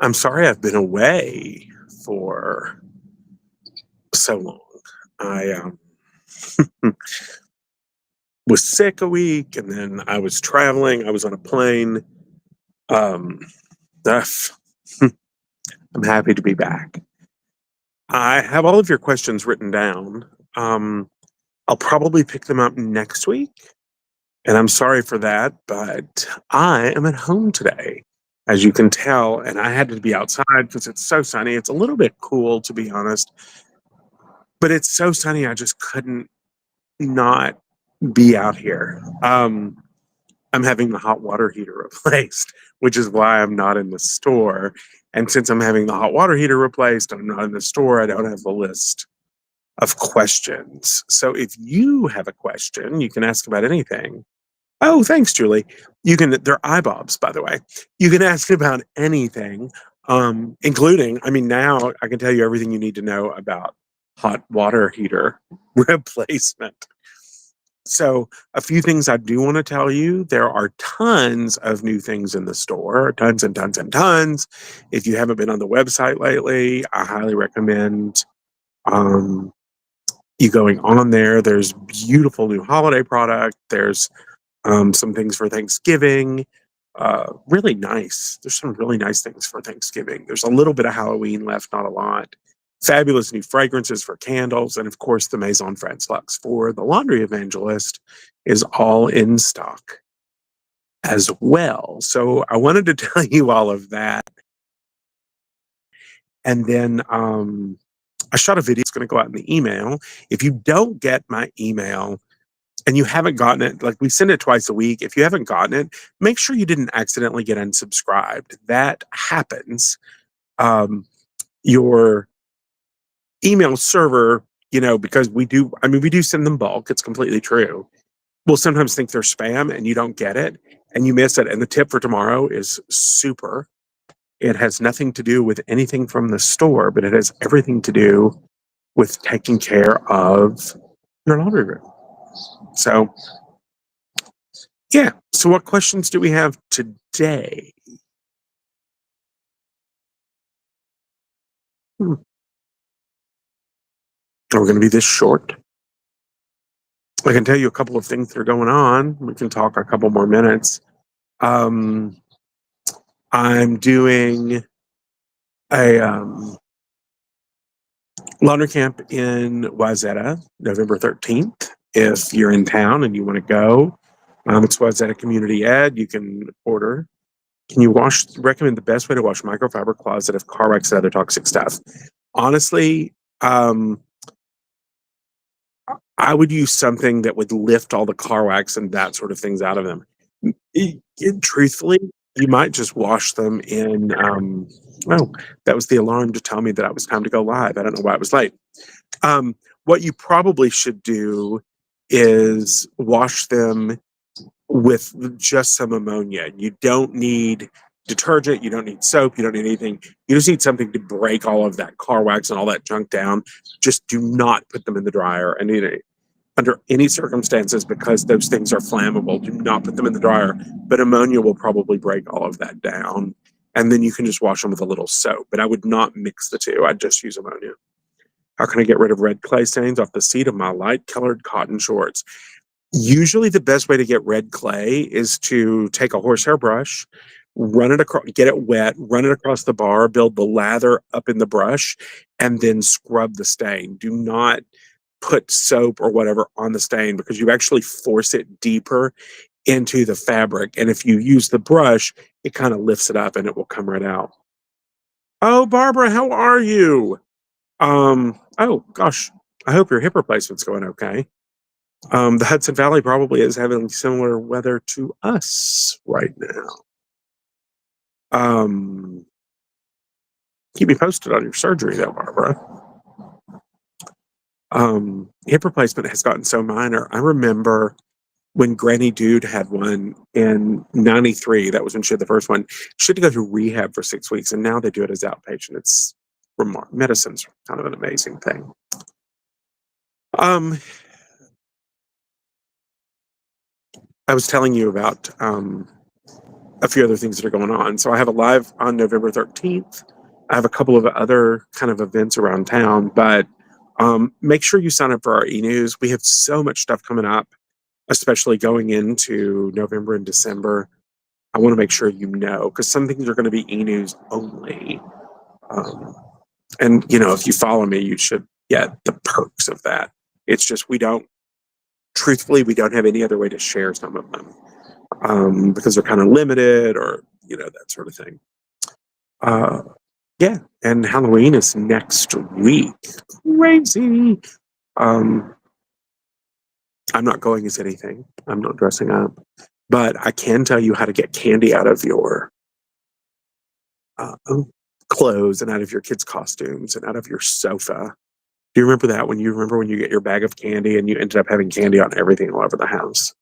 I'm sorry I've been away for so long. I was sick a week, and then I was traveling. I was on a plane. Um, ugh, I'm happy to be back. I have all of your questions written down. Um, I'll probably pick them up next week, and I'm sorry for that, but I am at home today, as you can tell, and I had to be outside because it's so sunny. It's a little bit cool, to be honest, but it's so sunny, I just couldn't not be out here. I'm having the hot water heater replaced, which is why I'm not in the store. And since I'm having the hot water heater replaced and I'm not in the store, I don't have the list of questions. So if you have a question, you can ask about anything. Oh, thanks, Julie. You can, they're iBobs, by the way. You can ask about anything, including, I mean, now I can tell you everything you need to know about hot water heater replacement. So, a few things I do want to tell you. There are tons of new things in the store, tons and tons and tons. If you haven't been on the website lately, I highly recommend um, you going on there. There's beautiful new holiday product. There's some things for Thanksgiving. Really nice. There's some really nice things for Thanksgiving. There's a little bit of Halloween left, not a lot. Fabulous new fragrances for candles, and of course, the Maison France Luxe for the laundry evangelist is all in stock as well. So I wanted to tell you all of that. And then I shot a video. It's going to go out in the email. If you don't get my email, and you haven't gotten it, like we send it twice a week. If you haven't gotten it, make sure you didn't accidentally get unsubscribed. That happens. Your email server, because we do, I mean, we do send them bulk. It's completely true. We'll sometimes think they're spam and you don't get it and you miss it. And the tip for tomorrow is super. It has nothing to do with anything from the store, but it has everything to do with taking care of your laundry room. So, yeah. So, what questions do we have today? We're going to be this short. I can tell you a couple of things that are going on. We can talk a couple more minutes. I'm doing a laundry camp in Wayzata, November 13th. If you're in town and you want to go, it's Wayzata Community Ed. You can order. Can you recommend the best way to wash microfiber closet of car wax and other toxic stuff? Honestly, I would use something that would lift all the car wax and that sort of things out of them. Truthfully, you might just wash them in. Oh, that was the alarm to tell me that it was time to go live. I don't know why it was late. What you probably should do is wash them with just some ammonia. You don't need detergent, you don't need soap, you don't need anything. You just need something to break all of that car wax and all that junk down. Just do not put them in the dryer. And under any circumstances, because those things are flammable, do not put them in the dryer. But ammonia will probably break all of that down. And then you can just wash them with a little soap. But I would not mix the two. I'd just use ammonia. How can I get rid of red clay stains off the seat of my light colored cotton shorts? Usually the best way to get red clay is to take a horsehair brush, run it across, get it wet, run it across the bar, build the lather up in the brush, and then scrub the stain. Do not put soap or whatever on the stain because you actually force it deeper into the fabric. And if you use the brush, it kind of lifts it up and it will come right out. Oh, Barbara, how are you? Oh gosh, I hope your hip replacement's going okay. The Hudson Valley probably is having similar weather to us right now. Keep me posted on your surgery though, Barbara. Hip replacement has gotten so minor. I remember when Granny Dude had one in '93. That was when she had the first one. She had to go to rehab for 6 weeks, and now they do it as outpatient. It's remarkable. Medicine's kind of an amazing thing. I was telling you about a few other things that are going on. So I have a live on November 13th. I have a couple of other kind of events around town, but make sure you sign up for our e-news. We have so much stuff coming up, especially going into November and December. I want to make sure you know, because some things are going to be e-news only. And, if you follow me, you should get the perks of that. It's just truthfully, we don't have any other way to share some of them because they're kind of limited or, that sort of thing. Yeah, and Halloween is next week. Crazy. I'm not going as anything. I'm not dressing up. But I can tell you how to get candy out of your clothes and out of your kids' costumes and out of your sofa. Do you remember that when you get your bag of candy and you ended up having candy on everything all over the house?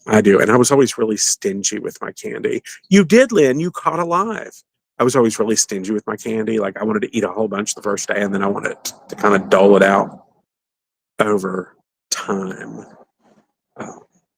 I do. And I was always really stingy with my candy. You did, Lynn. You caught alive. I was always really stingy with my candy. Like I wanted to eat a whole bunch the first day and then I wanted to kind of dole it out over time.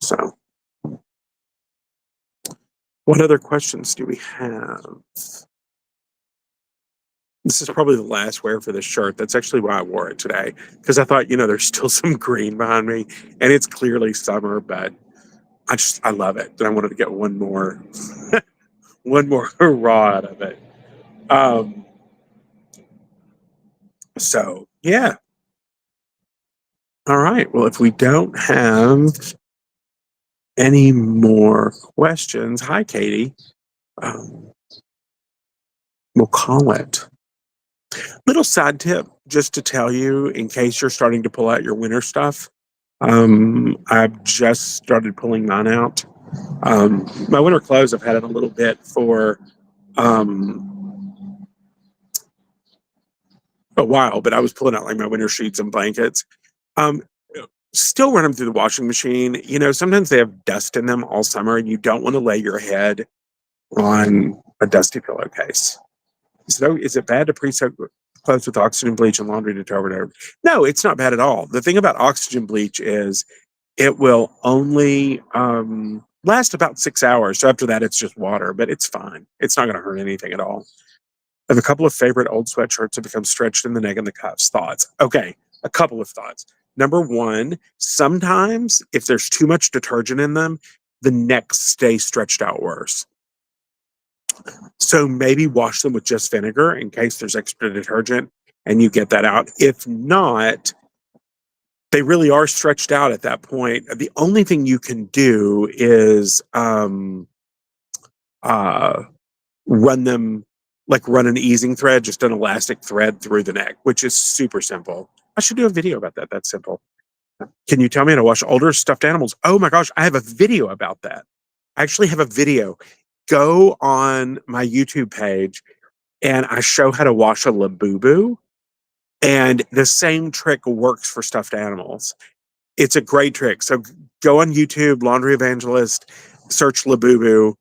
So, what other questions do we have? This is probably the last wear for this shirt. That's actually why I wore it today. Because I thought, there's still some green behind me. And it's clearly summer, but I love it. And I wanted to get one more hurrah out of it. So, yeah. All right. Well, if we don't have any more questions, hi, Katie. We'll call it. Little side tip, just to tell you, in case you're starting to pull out your winter stuff. I've just started pulling mine out. My winter clothes, I've had it a little bit for a while, but I was pulling out like my winter sheets and blankets. Still run them through the washing machine. Sometimes they have dust in them all summer, and you don't want to lay your head on a dusty pillowcase. So, is it bad to pre-soak clothes with oxygen bleach and laundry detergent? No, it's not bad at all. The thing about oxygen bleach is it will only last about 6 hours. So after that, it's just water, but it's fine. It's not going to hurt anything at all. I have a couple of favorite old sweatshirts that become stretched in the neck and the cuffs. Thoughts? Okay, a couple of thoughts. Number one, sometimes if there's too much detergent in them, the necks stay stretched out worse. So maybe wash them with just vinegar in case there's extra detergent and you get that out. If not, they really are stretched out at that point. The only thing you can do is run an easing thread, just an elastic thread through the neck, which is super simple. I should do a video about that. That's simple. Can you tell me how to wash older stuffed animals? Oh my gosh, I have a video about that. I actually have a video. Go on my YouTube page and I show how to wash a Labubu. And the same trick works for stuffed animals. It's a great trick. So go on YouTube, Laundry Evangelist, search Labubu.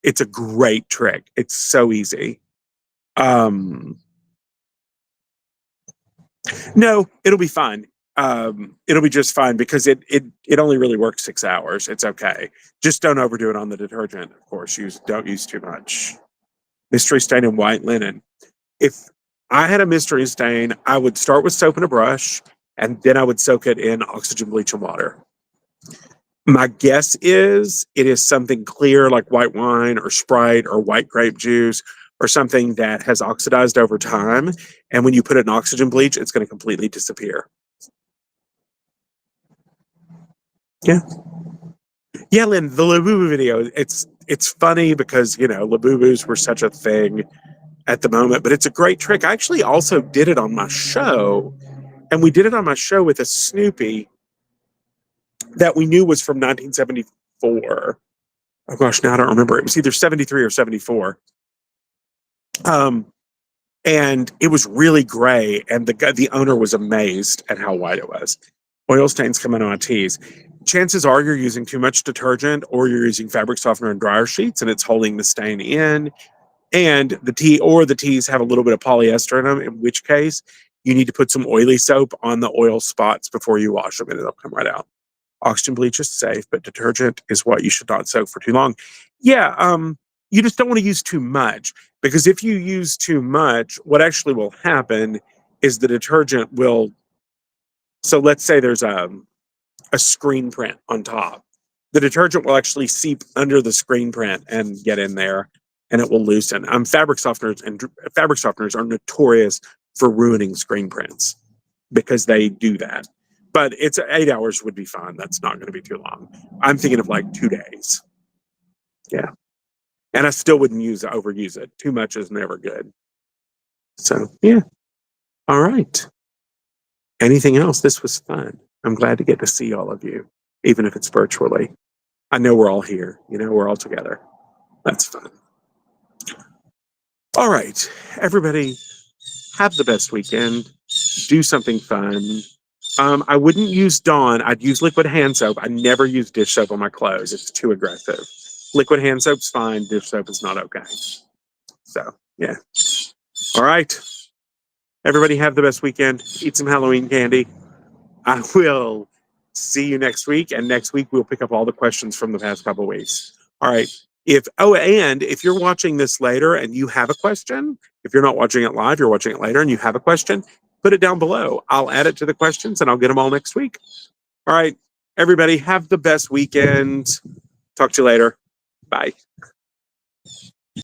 It's a great trick. It's so easy. No, it'll be fine. It'll be just fine because it only really works 6 hours. It's okay. Just don't overdo it on the detergent. Of course, don't use too much. Mystery stain in white linen. If I had a mystery stain, I would start with soap and a brush, and then I would soak it in oxygen bleach and water. My guess is it is something clear like white wine or Sprite or white grape juice or something that has oxidized over time. And when you put it in oxygen bleach, it's going to completely disappear. Yeah. Yeah, Lynn, the Labubu video, it's funny because, Labubus were such a thing at the moment, but it's a great trick. I actually also did it on my show, and we did it on my show with a Snoopy that we knew was from 1974. Oh gosh, now I don't remember. It was either 73 or 74. And it was really gray, and the owner was amazed at how white it was. Oil stains coming on tees. Chances are you're using too much detergent or you're using fabric softener and dryer sheets and it's holding the stain in. And the tees have a little bit of polyester in them, in which case you need to put some oily soap on the oil spots before you wash them and it'll come right out. Oxygen bleach is safe, but detergent is what you should not soak for too long. Yeah, you just don't want to use too much, because if you use too much, what actually will happen is the detergent will. So let's say there's a screen print on top. The detergent will actually seep under the screen print and get in there, and it will loosen. Fabric softeners are notorious for ruining screen prints because they do that. But it's 8 hours would be fine. That's not going to be too long. I'm thinking of like 2 days. Yeah. And I still wouldn't overuse it. Too much is never good. So, yeah. All right. Anything else? This was fun. I'm glad to get to see all of you, even if it's virtually. I know we're all here. We're all together. That's fun. All right. Everybody, have the best weekend. Do something fun. I wouldn't use Dawn. I'd use liquid hand soap. I never use dish soap on my clothes. It's too aggressive. Liquid hand soap's fine. Dish soap is not okay. So, yeah. All right. Everybody have the best weekend. Eat some Halloween candy. I will see you next week. And next week, we'll pick up all the questions from the past couple of weeks. All right. And if you're watching this later and you have a question, if you're not watching it live, you're watching it later and you have a question, put it down below. I'll add it to the questions and I'll get them all next week. All right. Everybody have the best weekend. Talk to you later. Bye.